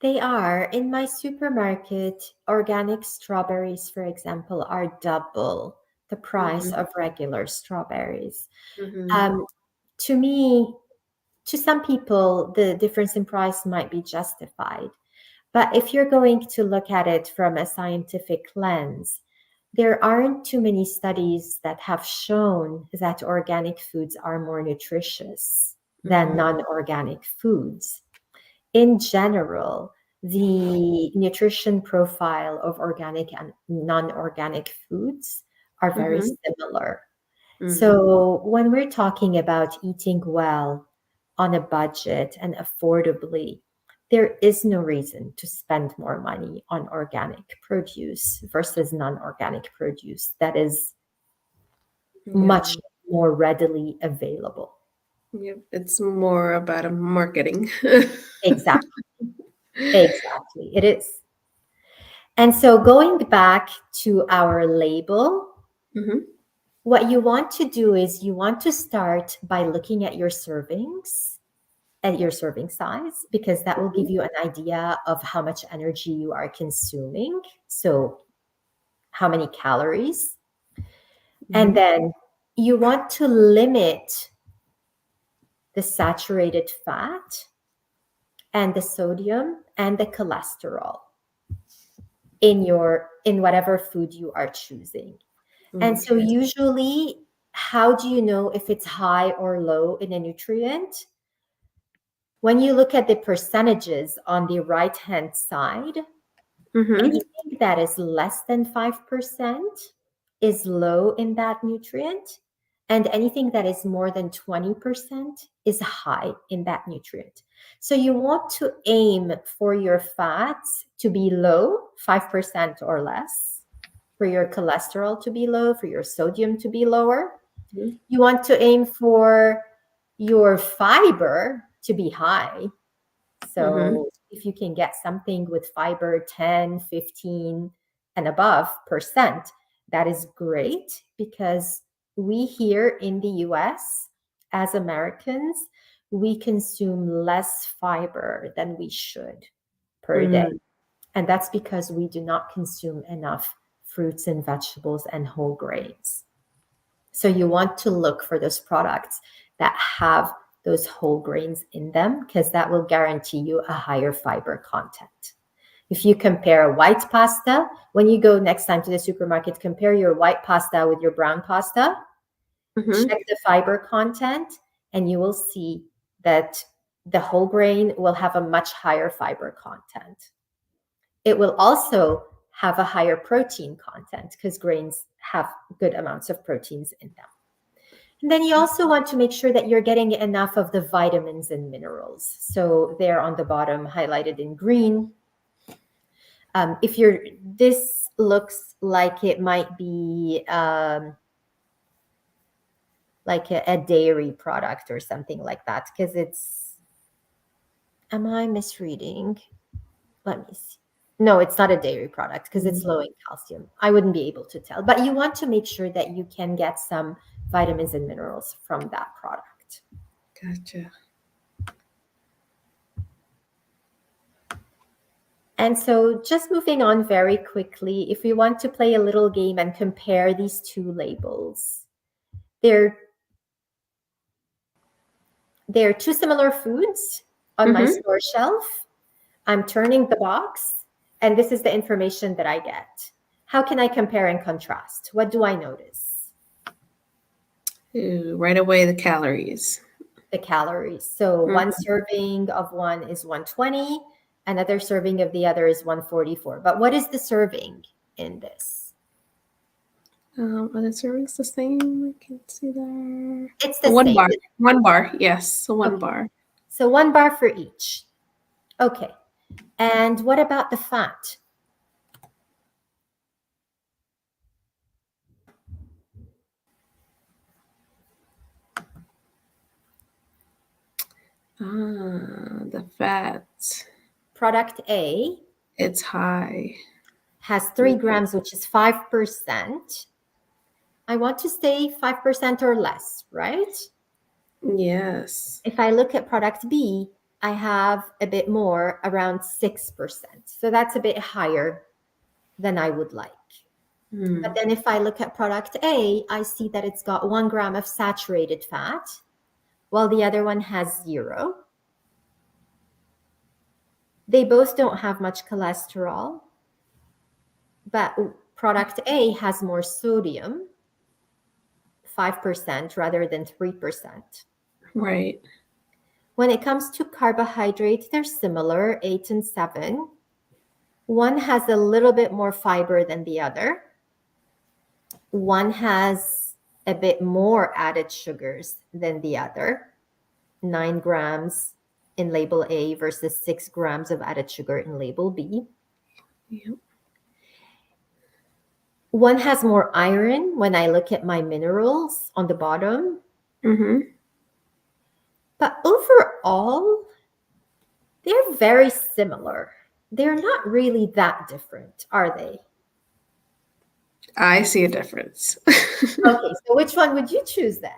They are. In my supermarket, organic strawberries, for example, are double the price Hmm. of regular strawberries. Hmm. Um, to me, to some people, the difference in price might be justified. But if you're going to look at it from a scientific lens, there aren't too many studies that have shown that organic foods are more nutritious than Hmm. non organic foods. In general, the nutrition profile of organic and non organic foods are very Hmm. similar. Hmm. So, when we're talking about eating well on a budget and affordably, there is no reason to spend more money on organic produce versus non organic produce that is Yeah. much more readily available. Yep. It's more about a marketing. Exactly. Exactly. It is. And so, going back to our label, Hmm. what you want to do is you want to start by looking at your servings and your serving size, because that will give you an idea of how much energy you are consuming. So, how many calories. And Hmm. then you want to limit the saturated fat and the sodium and the cholesterol in whatever food you are choosing. And so Okay. usually, how do you know if it's high or low in a nutrient? When you look at the percentages on the right-hand side, anything that is less than 5% is low in that nutrient, and anything that is more than 20% is high in that nutrient. So you want to aim for your fats to be low, 5% or less, for your cholesterol to be low, for your sodium to be lower. You want to aim for your fiber to be high. So if you can get something with fiber 10, 15 and above percent, that is great, because we here in the US, as Americans, we consume less fiber than we should per day. And that's because we do not consume enough fruits and vegetables and whole grains. So you want to look for those products that have those whole grains in them, because that will guarantee you a higher fiber content. If you compare white pasta, when you go next time to the supermarket, compare your white pasta with your brown pasta, check the fiber content, and you will see that the whole grain will have a much higher fiber content. It will also have a higher protein content, because grains have good amounts of proteins in them. And then you also want to make sure that you're getting enough of the vitamins and minerals. So they're on the bottom, highlighted in green. This looks like it might be like a dairy product or something like that, because am I misreading? Let me see. No, it's not a dairy product, because it's low in calcium. I wouldn't be able to tell, but you want to make sure that you can get some vitamins and minerals from that product. Gotcha. And so just moving on very quickly, if we want to play a little game and compare these two labels, they're two similar foods on my store shelf. I'm turning the box, and this is the information that I get. How can I compare and contrast? What do I notice? Right away, the calories. The calories. So one serving of one is 120, another serving of the other is 144. But what is the serving in this? Are the servings the same? I can't see there. It's the one same. bar. 1 bar. Yes, so one Okay. bar. So 1 bar for each. Okay. And what about the fat? The fat. Product A. It's high. Has 3 grams, which is 5%. I want to say 5% or less, right? Yes. If I look at product B, I have a bit more, around 6%. So that's a bit higher than I would like. But then if I look at product A, I see that it's got 1 gram of saturated fat, while the other one has 0. They both don't have much cholesterol, but product A has more sodium, 5% rather than 3%. Right. When it comes to carbohydrates, they're similar, 8 and 7. One has a little bit more fiber than the other. One has a bit more added sugars than the other, 9 grams in label A versus 6 grams of added sugar in label B. Yep. One has more iron when I look at my minerals on the bottom. But overall, they're very similar. They're not really that different, are they? I see a difference. Okay, so which one would you choose then?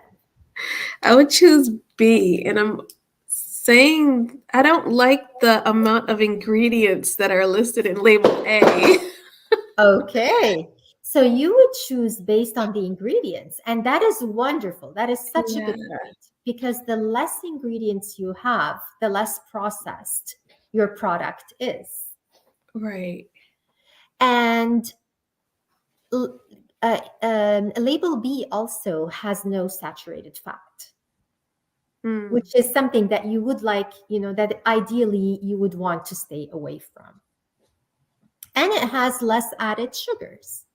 I would choose B, and I'm saying I don't like the amount of ingredients that are listed in label A. Okay, so you would choose based on the ingredients, and that is wonderful. That is such a good point, because the less ingredients you have, the less processed your product is. Right. And label B also has no saturated fat. Mm. which is something that you would like, that ideally you would want to stay away from. And it has less added sugars.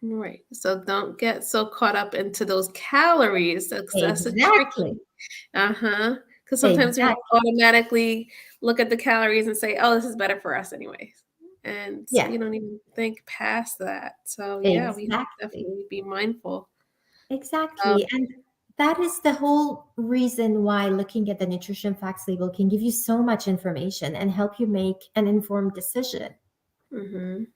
Right. So don't get so caught up into those calories. That's a tricky. Exactly. Because sometimes we Exactly. automatically look at the calories and say, "Oh, this is better for us anyways," and Yeah, we don't even think past that. So yeah, we have to exactly. definitely be mindful. Exactly. Um, And that is the whole reason why looking at the nutrition facts label can give you so much information and help you make an informed decision. mhm.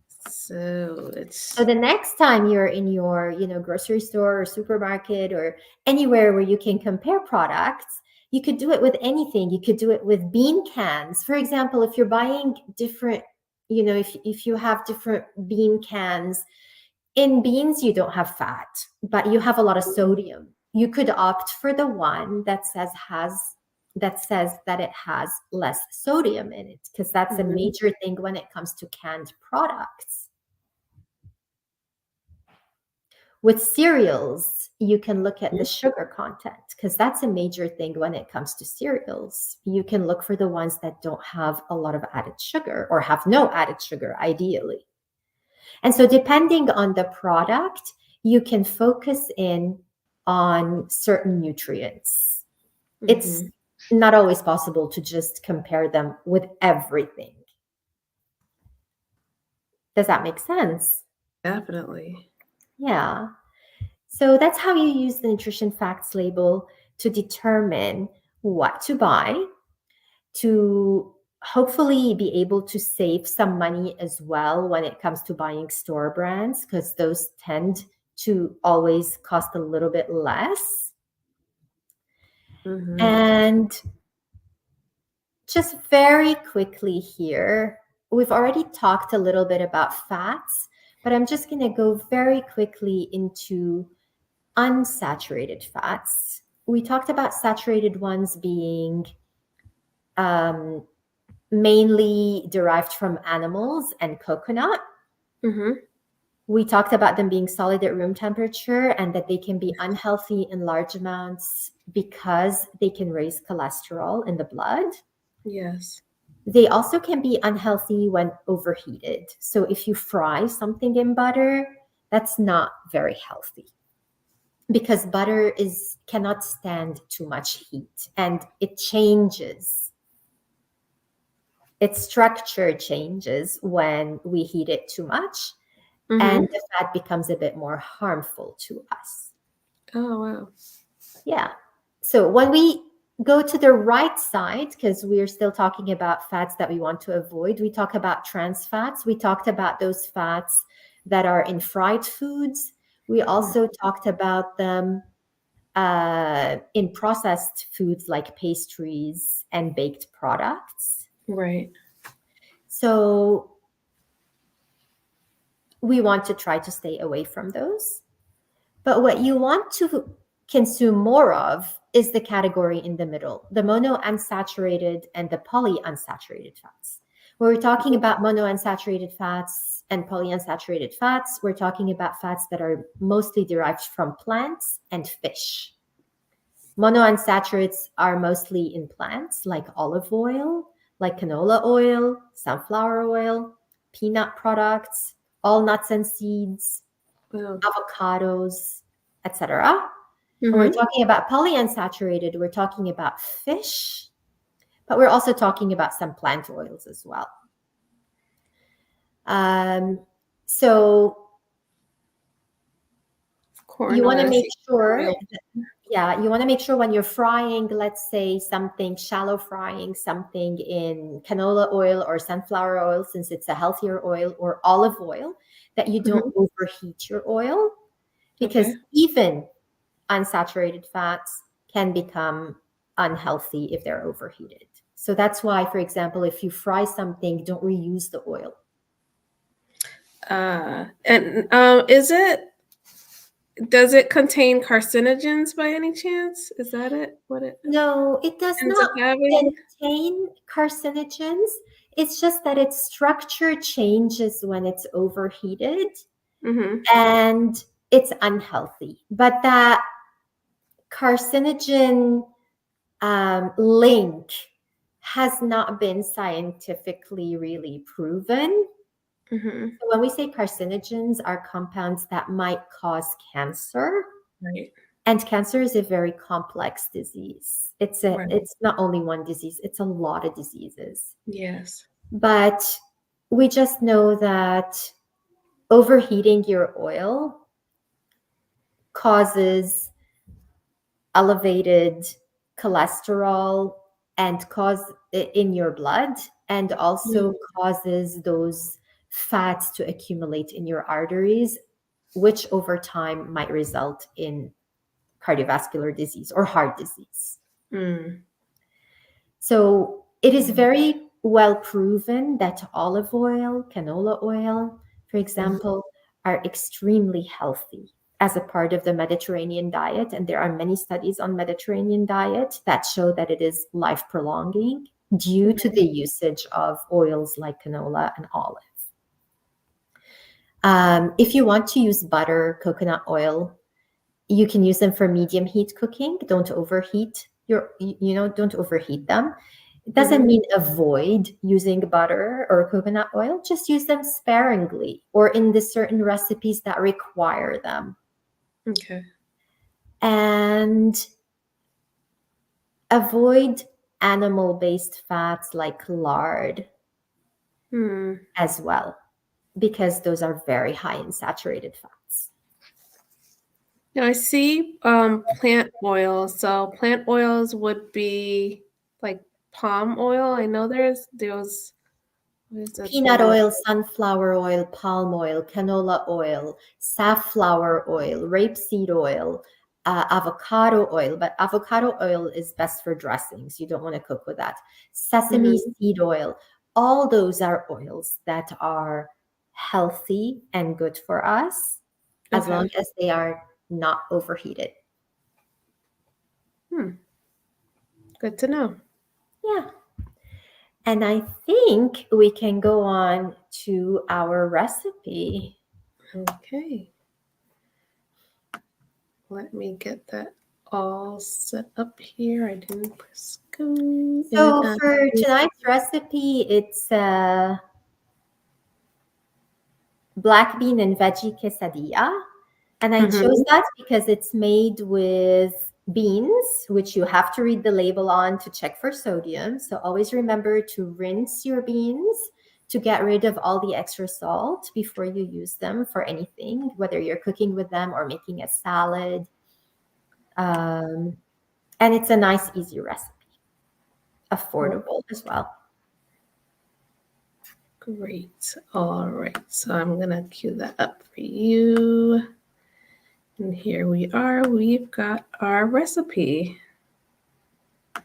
So So it's the next time you're in your, grocery store or supermarket or anywhere where you can compare products, you could do it with anything. You could do it with bean cans. For example, if you're buying different, if you have different bean cans, in beans you don't have fat, but you have a lot of sodium. You could opt for the one that says that it has less sodium in it, because that's a mhm, major thing when it comes to canned products. With cereals, you can look at the sugar content, because that's a major thing when it comes to cereals. You can look for the ones that don't have a lot of added sugar or have no added sugar, ideally. And so, depending on the product, you can focus in on certain nutrients. It's mhm. not always possible to just compare them with everything. Does that make sense? Definitely. Yeah. So that's how you use the nutrition facts label to determine what to buy, to hopefully be able to save some money as well when it comes to buying store brands, because those tend to always cost a little bit less. Mhm. And just very quickly here, we've already talked a little bit about fats, but I'm just going to go very quickly into unsaturated fats. We talked about saturated ones being um, mainly derived from animals and coconut. Mhm. We talked about them being solid at room temperature and that they can be unhealthy in large amounts because they can raise cholesterol in the blood. Yes. They also can be unhealthy when overheated. So if you fry something in butter, that's not very healthy, because butter is cannot stand too much heat, and it changes. Its structure changes when we heat it too much, and Mhm. the fat becomes a bit more harmful to us. Oh wow. Yeah. So when we go to the right side, because we are still talking about fats that we want to avoid, we talk about trans fats. We talked about those fats that are in fried foods. We also talked about them in processed foods like pastries and baked products. Right. So we want to try to stay away from those. But what you want to consume more of is the category in the middle, the monounsaturated and the polyunsaturated fats. When we're talking about monounsaturated fats and polyunsaturated fats, we're talking about fats that are mostly derived from plants and fish. Monounsaturates are mostly in plants like olive oil, like canola oil, sunflower oil, peanut products, all nuts and seeds, Wow. avocados, etc. When we're Mhm. talking about polyunsaturated, we're talking about fish, but we're also talking about some plant oils as well. Um, so Corn you want to oil, make seed sure, oil. you want to make sure when you're frying, let's say something shallow frying, something in canola oil or sunflower oil, since it's a healthier oil, or olive oil, that you don't Mhm. overheat your oil, because Okay. even unsaturated fats can become unhealthy if they're overheated. So that's why, for example, if you fry something, don't reuse the oil. And does it contain carcinogens by any chance? Is that it? What it No, it does ends up not having? contain carcinogens. It's just that its structure changes when it's overheated Mhm. and it's unhealthy. But that carcinogen link has not been scientifically really proven. Mm-hmm. So when we say carcinogens are compounds that might cause cancer, Right. and cancer is a very complex disease. Right. It's not only one disease, it's a lot of diseases. Yes. But we just know that overheating your oil causes elevated cholesterol and cause in your blood, and also causes those fats to accumulate in your arteries, which over time might result in cardiovascular disease or heart disease. Mm. So it is very well proven that olive oil, canola oil, for example, are extremely healthy as a part of the Mediterranean diet. And there are many studies on Mediterranean diet that show that it is life prolonging due to the usage of oils like canola and olive. If you want to use butter, coconut oil, you can use them for medium heat cooking. Don't overheat don't overheat them. It doesn't mean avoid using butter or coconut oil. Just use them sparingly or in the certain recipes that require them. Okay. And avoid animal-based fats like lard as well, because those are very high in saturated fats. Now I see plant oils. So plant oils would be like palm oil. I know there's what is that Peanut thing? oil, sunflower oil, palm oil, canola oil, safflower oil, rapeseed oil, avocado oil. But avocado oil is best for dressings. You don't want to cook with that. Sesame seed oil. All those are oils that are healthy and good for us as long as they are not overheated. Good to know. Yeah. And I think we can go on to our recipe. Okay. Let me get that all set up here. I didn't press go. So for tonight's recipe, it's black bean and veggie quesadilla. And I chose that because it's made with beans, which you have to read the label on to check for sodium. So always remember to rinse your beans to get rid of all the extra salt before you use them for anything, whether you're cooking with them or making a salad. And it's a nice, easy recipe, affordable as well. Great. All right. So I'm going to cue that up for you. And here we are. We've got our recipe. Hi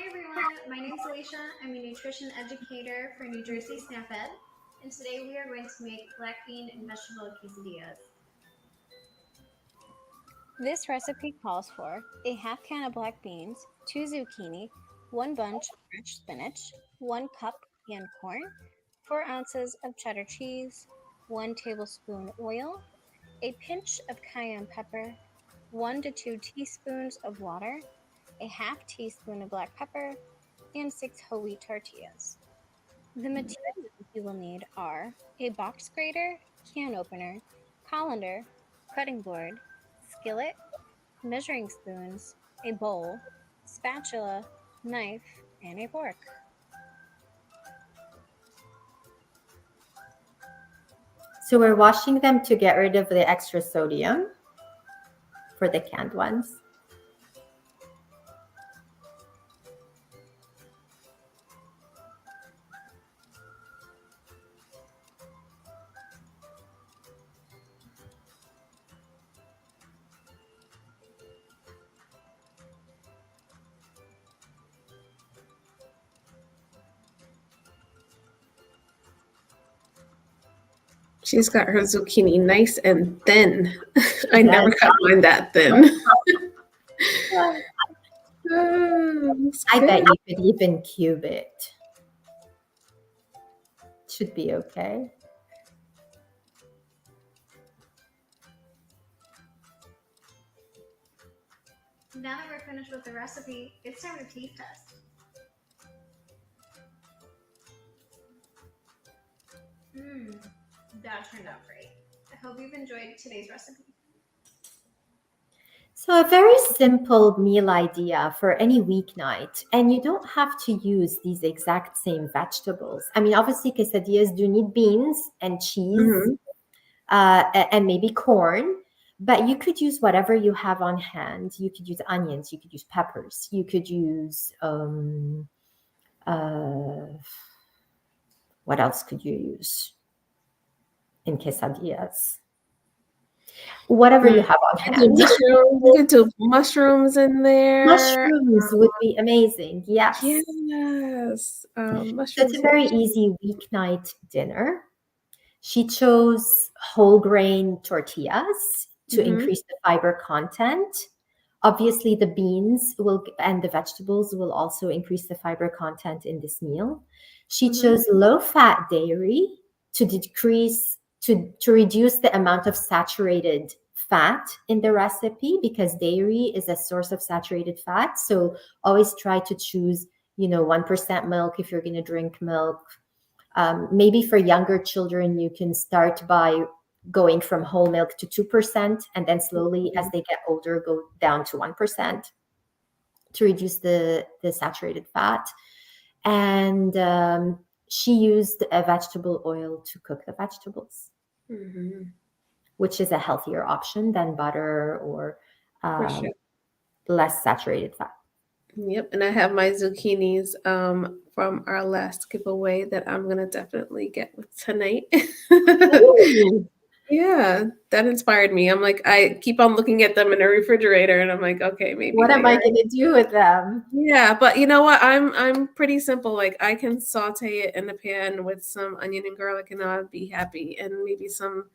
everyone, my name is Alicia. I'm a nutrition educator for New Jersey SNAP-Ed, and today we are going to make black bean and vegetable quesadillas. This recipe calls for a half can of black beans, 2 zucchini, 1 bunch of fresh spinach, 1 cup canned corn, 4 ounces of cheddar cheese, 1 tablespoon oil, a pinch of cayenne pepper, 1 to 2 teaspoons of water, a half teaspoon of black pepper, and 6 whole wheat tortillas. The materials you will need are a box grater, can opener, colander, cutting board, skillet, measuring spoons, a bowl, spatula, knife, and a fork. So we're washing them to get rid of the extra sodium for the canned ones. She's got her zucchini nice and thin. I never got mine that thin. I bet you could even cube it. Should be okay. now that we're finished with the recipe, it's time to taste test. That turned out great. I hope you've enjoyed today's recipe. So a very simple meal idea for any weeknight, and you don't have to use these exact same vegetables. I mean, obviously quesadillas do need beans and cheese, and maybe corn, but you could use whatever you have on hand. You could use onions, you could use peppers, you could use what else could you use in quesadillas? Whatever you have on hand. You could do mushrooms in there. Mushrooms would be amazing. Yes. Yes. Mushrooms. So it's a very easy weeknight dinner. She chose whole grain tortillas to increase the fiber content. Obviously, the beans and the vegetables will also increase the fiber content in this meal. She chose low-fat dairy to reduce the amount of saturated fat in the recipe, because dairy is a source of saturated fat. So always try to choose, 1% milk if you're going to drink milk. Maybe for younger children, you can start by going from whole milk to 2%, and then slowly, as they get older, go down to 1% to reduce the saturated fat. And she used a vegetable oil to cook the vegetables, which is a healthier option than butter or less saturated fat. Yep, and I have my zucchinis from our last giveaway that I'm gonna definitely get with tonight. Yeah, that inspired me. I'm like, I keep on looking at them in the refrigerator, and I'm like, okay, maybe. What am I gonna do with them? Yeah, but you know what? I'm pretty simple. Like, I can saute it in the pan with some onion and garlic, and I'll be happy, and maybe some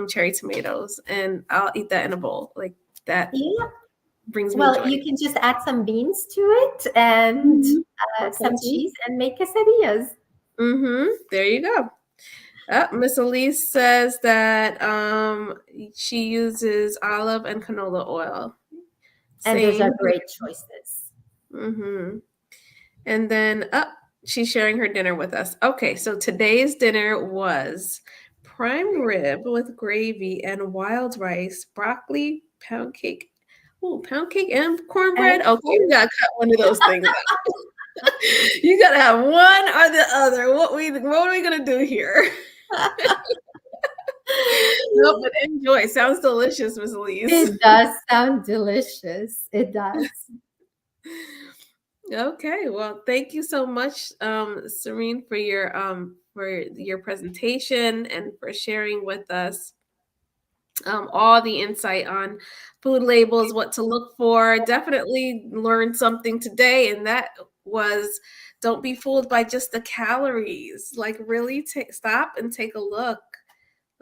cherry tomatoes, and I'll eat that in a bowl. Like that. Yeah. Brings me joy. You can just add some beans to it and some cheese and make quesadillas. There you go. Miss Elise says that she uses olive and canola oil. And those are great choices. And then she's sharing her dinner with us. Okay, so today's dinner was prime rib with gravy and wild rice, broccoli, pound cake. Oh, pound cake and cornbread. Okay, we gotta cut one of those things out. You gotta have one or the other. What are we gonna do here? No, but enjoy. Sounds delicious, Miss Elise. It does sound delicious. It does. Okay, well, thank you so much, Serene, for your presentation and for sharing with us all the insight on food labels, what to look for. Definitely learned something today, and that was don't be fooled by just the calories. Like, really stop and take a look.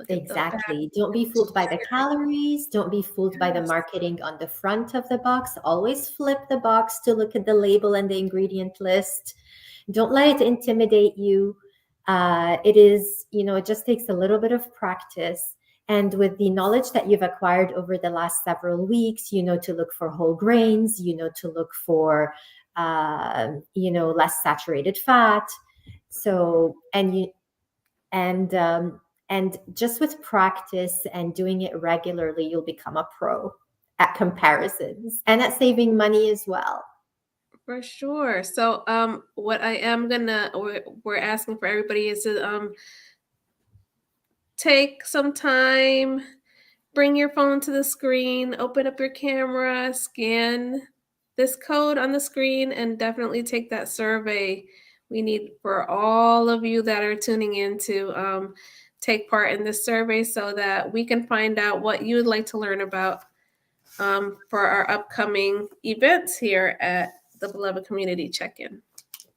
Exactly. Don't be fooled by the calories. Don't be fooled by the marketing on the front of the box. Always flip the box to look at the label and the ingredient list. Don't let it intimidate you. It just takes a little bit of practice. And with the knowledge that you've acquired over the last several weeks, to look for whole grains, to look for, less saturated fat. So, and just with practice and doing it regularly, you'll become a pro at comparisons and at saving money as well. For sure. So what we're asking for everybody is to take some time, bring your phone to the screen, open up your camera, scan this code on the screen, and definitely take that survey. We need for all of you that are tuning in to take part in this survey so that we can find out what you would like to learn about for our upcoming events here at the Beloved Community Check-In.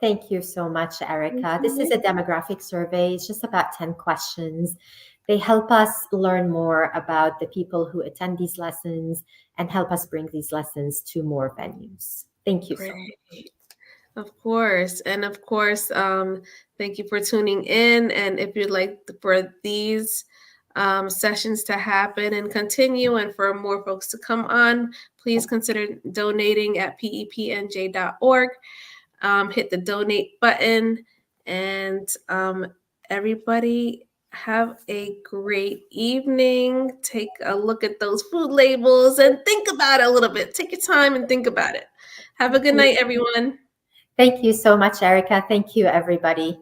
Thank you so much, Erica. This is a demographic survey. It's just about 10 questions. They help us learn more about the people who attend these lessons and help us bring these lessons to more venues. Thank you so much. Of course. And of course, thank you for tuning in. And if you'd like for these sessions to happen and continue, and for more folks to come on, please consider donating at pepnj.org. Hit the donate button, and everybody have a great evening. Take a look at those food labels and think about it a little bit. Take your time and think about it. Have a good night, everyone. Thank you so much, Erica. Thank you, everybody.